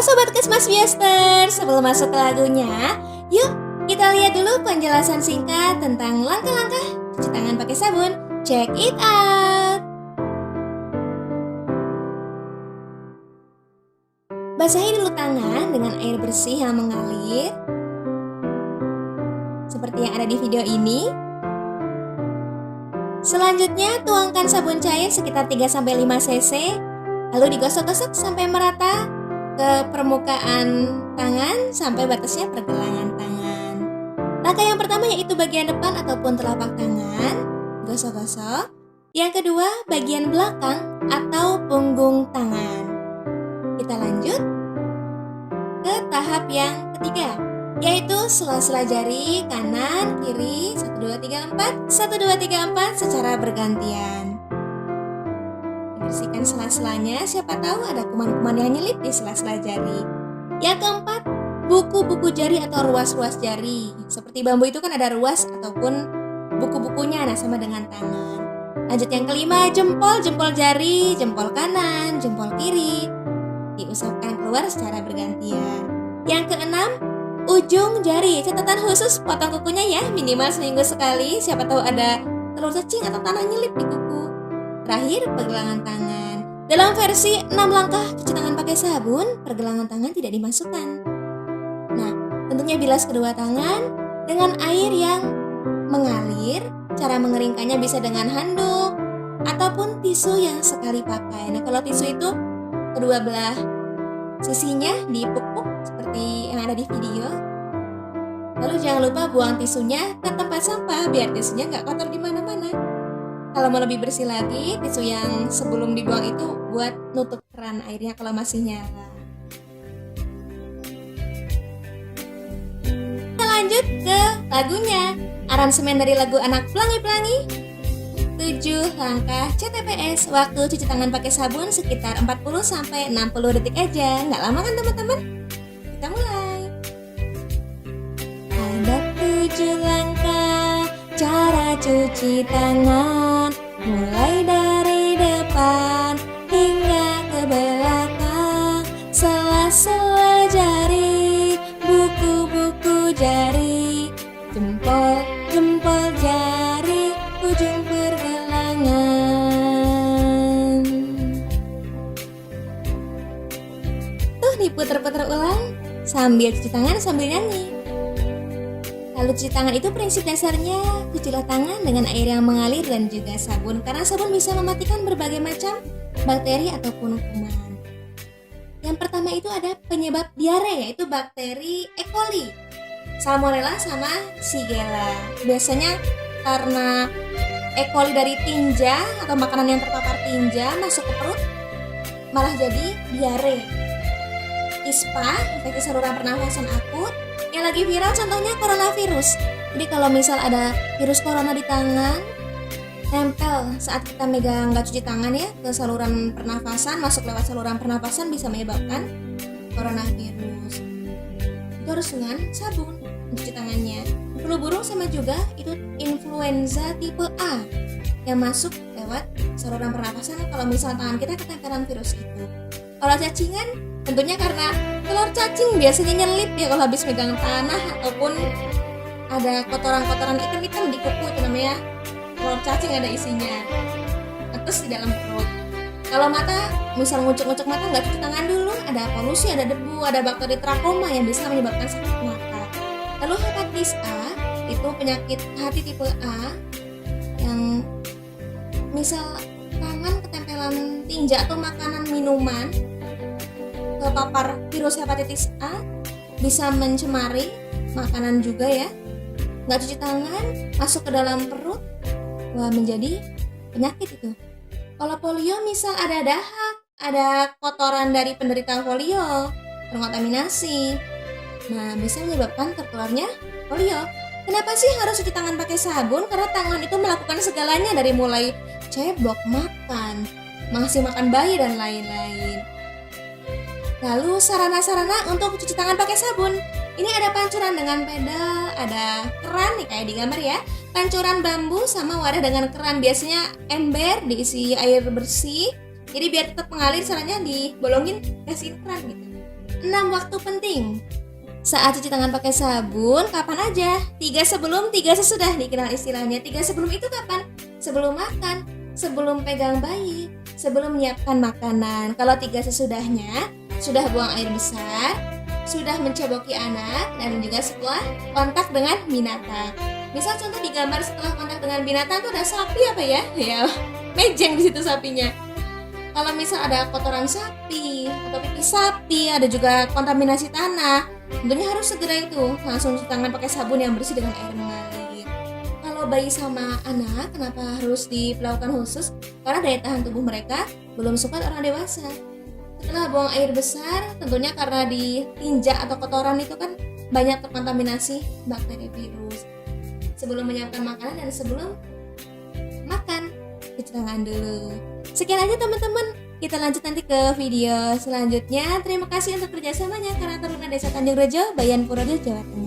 Sobat Kesmas Fiester, sebelum masuk ke lagunya, yuk kita lihat dulu penjelasan singkat tentang langkah-langkah cuci tangan pakai sabun. Check it out! Basahi dulu tangan dengan air bersih yang mengalir, seperti yang ada di video ini. Selanjutnya, tuangkan sabun cair sekitar 3-5 cc, lalu digosok-gosok sampai merata ke permukaan tangan sampai batasnya pergelangan tangan. Langkah yang pertama yaitu bagian depan ataupun telapak tangan, gosok-gosok. Yang kedua, bagian belakang atau punggung tangan. Kita lanjut ke tahap yang ketiga, yaitu sela-sela jari kanan, kiri, 1, 2, 3, 4, 1, 2, 3, 4 secara bergantian. Bersihkan sela-selanya, siapa tahu ada kuman-kuman yang nyelip di sela-sela jari. Yang keempat, buku-buku jari atau ruas-ruas jari. Seperti bambu itu kan ada ruas ataupun buku-bukunya, nah sama dengan tangan. Lanjut yang kelima, jempol jari, jempol kanan, jempol kiri. Diusapkan keluar secara bergantian. Yang keenam, ujung jari. Catatan khusus potong kukunya ya, minimal seminggu sekali. Siapa tahu ada telur cacing atau tanah nyelip di kuku. Terakhir, pergelangan tangan. Dalam versi 6 langkah cuci tangan pakai sabun, pergelangan tangan tidak dimasukkan. Nah, tentunya bilas kedua tangan dengan air yang mengalir. Cara mengeringkannya bisa dengan handuk ataupun tisu yang sekali pakai. Nah, kalau tisu itu kedua belah sisinya dipuk-puk seperti yang ada di video. Lalu jangan lupa buang tisunya ke tempat sampah biar tisunya nggak kotor di mana-mana. Kalau mau lebih bersih lagi, tisu yang sebelum dibuang itu buat nutup keran airnya kalau masih nyala. Kita lanjut ke lagunya. Aransemen dari lagu Anak Pelangi-Pelangi. 7 langkah CTPS. Waktu cuci tangan pakai sabun sekitar 40-60 detik aja. Nggak lama kan teman-teman? Kita mulai. Ada 7 langkah cara cuci tangan, mulai dari depan hingga ke belakang. Sela-sela jari, buku-buku jari, jempol jari, ujung pergelangan. Tuh diputer-puter ulang sambil cuci tangan sambil nyanyi. Lalu cuci tangan itu prinsip dasarnya, cucilah tangan dengan air yang mengalir dan juga sabun, karena sabun bisa mematikan berbagai macam bakteri ataupun kuman. Yang pertama itu ada penyebab diare, yaitu bakteri E. coli, Salmonella sama Shigella. Biasanya karena E. coli dari tinja atau makanan yang terpapar tinja masuk ke perut, malah jadi diare. ISPA, infeksi saluran pernafasan akut. Yang lagi viral contohnya coronavirus. Jadi kalau misal ada virus corona di tangan, tempel saat kita megang nggak cuci tangan ya ke saluran pernafasan, masuk lewat saluran pernafasan bisa menyebabkan coronavirus. Itu harus dengan sabun cuci tangannya. Flu burung sama juga itu influenza tipe A yang masuk lewat saluran pernafasan kalau misal tangan kita ketempelan virus itu. Kalau cacingan tentunya karena telur cacing biasanya nyelip ya kalau habis megang tanah ataupun ada kotoran-kotoran hitam-hitam di kuku, itu namanya telur cacing ada isinya. Terus di dalam perut. Kalau mata, misal ngucek-ngucek mata nggak cuci tangan dulu, ada polusi, ada debu, ada bakteri trakoma yang bisa menyebabkan sakit mata. Lalu hepatitis A itu penyakit hati tipe A yang misal tangan ketempelan tinja atau makanan minuman kepapar virus hepatitis A bisa mencemari makanan juga ya. Nggak cuci tangan masuk ke dalam perut, wah menjadi penyakit itu. Kalau polio misal ada dahak, ada kotoran dari penderita polio terkontaminasi, nah bisa menyebabkan tertularnya polio. Kenapa sih harus cuci tangan pakai sabun? Karena tangan itu melakukan segalanya dari mulai cebok, makan, ngasih makan bayi dan lain-lain. Lalu sarana-sarana untuk cuci tangan pakai sabun. Ini ada pancuran dengan pedal, ada keran nih kayak di gambar ya. Pancuran bambu sama wadah dengan keran. Biasanya ember diisi air bersih. Jadi biar tetap mengalir caranya dibolongin kasih keran gitu. 6 waktu penting. Saat cuci tangan pakai sabun, kapan aja? 3 sebelum, 3 sesudah dikenal istilahnya. 3 sebelum itu kapan? Sebelum makan, sebelum pegang bayi, sebelum menyiapkan makanan. Kalau 3 sesudahnya, sudah buang air besar, sudah mencoboki anak, dan juga setelah kontak dengan binatang. Misal contoh di gambar setelah kontak dengan binatang itu ada sapi apa ya? Ya, mejeng di situ sapinya. Kalau misal ada kotoran sapi atau pipis sapi, ada juga kontaminasi tanah, tentunya harus segera itu langsung cuci tangan pakai sabun yang bersih dengan air mengalir. Kalau bayi sama anak, kenapa harus diperlakukan khusus? Karena daya tahan tubuh mereka belum sempat orang dewasa. Setelah buang air besar, tentunya karena di tinja atau kotoran itu kan banyak terkontaminasi bakteri virus. Sebelum menyiapkan makanan dan sebelum makan, cuci tangan dulu. Sekian aja teman-teman, kita lanjut nanti ke video selanjutnya. Terima kasih untuk kerjasamanya karena Taruna Desa Tanjung Rejo, Bayan Purworejo, Jawa Tengah.